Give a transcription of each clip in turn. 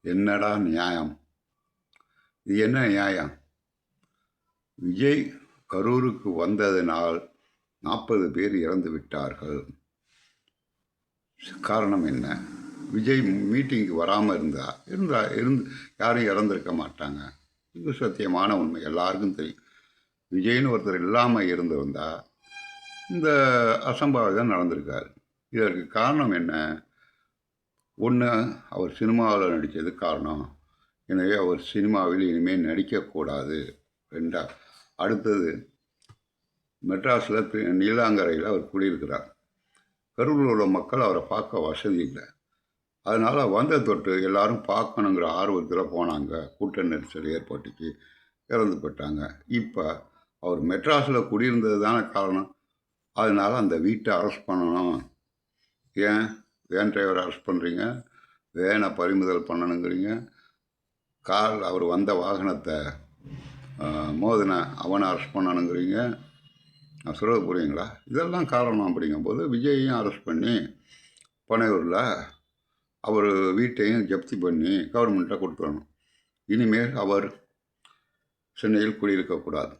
என்னடா நியாயம்? இது என்ன நியாயம்? விஜய் கரூருக்கு வந்ததினால் 40 பேர் இறந்து விட்டார்கள். காரணம் என்ன? விஜய் மீட்டிங்க்கு வராமல் இருந்து யாரும் இறந்துருக்க மாட்டாங்க. இது சத்தியமான உண்மை, எல்லாருக்கும் தெரியும். விஜய்னு ஒருத்தர் இல்லாமல் இருந்திருந்தா இந்த அசம்பாவிதம் நடந்திருக்காரு. இதற்கு காரணம் என்ன? ஒன்று, அவர் சினிமாவில் நடித்தது காரணம். எனவே அவர் சினிமாவில் இனிமேல் நடிக்கக்கூடாது. அடுத்தது, மெட்ராஸில் நீலாங்கரையில் அவர் குடியிருக்கிறார். கரூரில் உள்ள மக்கள் அவரை பார்க்க வசதி இல்லை. அதனால் வந்த தொட்டு எல்லாரும் பார்க்கணுங்கிற ஆர்வத்தில் போனாங்க. கூட்ட நெரிசல் ஏற்பட்டுச்சு, இறந்து போயிட்டாங்க. இப்போ அவர் மெட்ராஸில் குடியிருந்தது தானே காரணம். அதனால் அந்த வீட்டை அரெஸ்ட் பண்ணணும். ஏன் வேன் டிரைவரை அரெஸ்ட் பண்ணுறீங்க? வேனை பறிமுதல் பண்ணணுங்கிறீங்க. அவர் வந்த வாகனத்தை மோதின அவனை அரெஸ்ட் பண்ணணுங்கிறீங்க. நான் சொல்கிறது புரியுங்களா? இதெல்லாம் காரணம். அப்படிங்கும்போது விஜயையும் அரெஸ்ட் பண்ணி பனையூரில் அவர் வீட்டையும் ஜப்தி பண்ணி கவர்மெண்ட்டை கொடுத்துடணும். இனிமேல் அவர் சென்னையில் குடியிருக்கக்கூடாது.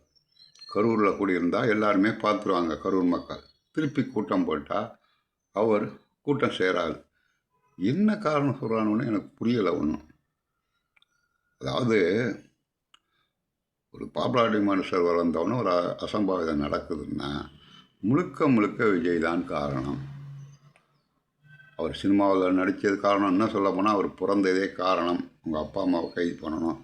கரூரில் குடியிருந்தால் எல்லாருமே பார்த்துருவாங்க கரூர் மக்கள். திருப்பி கூட்டம் போட்டால் அவர் கூட்டம் சேராது. என்ன காரணம் சொல்கிறான்னு எனக்கு புரியலை ஒன்றும். அதாவது, ஒரு பாப்புலாரிட்டி மனுஷர் வளர்ந்தவொன்னே ஒரு அசம்பாவிதம் நடக்குதுன்னா முழுக்க முழுக்க விஜய் தான் காரணம். அவர் சினிமாவில் நடித்தது காரணம். என்ன சொல்ல போனால் அவர் பிறந்ததே காரணம். உங்கள் அப்பா அம்மாவை கைது பண்ணணும்.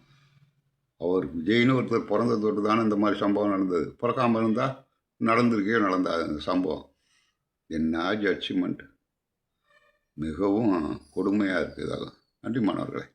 அவர் விஜய்னு ஒருத்தர் பிறந்த தொட்டு தானே இந்த மாதிரி சம்பவம் நடந்தது. பிறக்காமல் இருந்தால் நடந்தாது அந்த சம்பவம். என்ன ஜட்ஜ்மெண்ட்! மிகவும் கொடுமையாக இருக்குது. இதெல்லாம். நன்றி மாணவர்களே.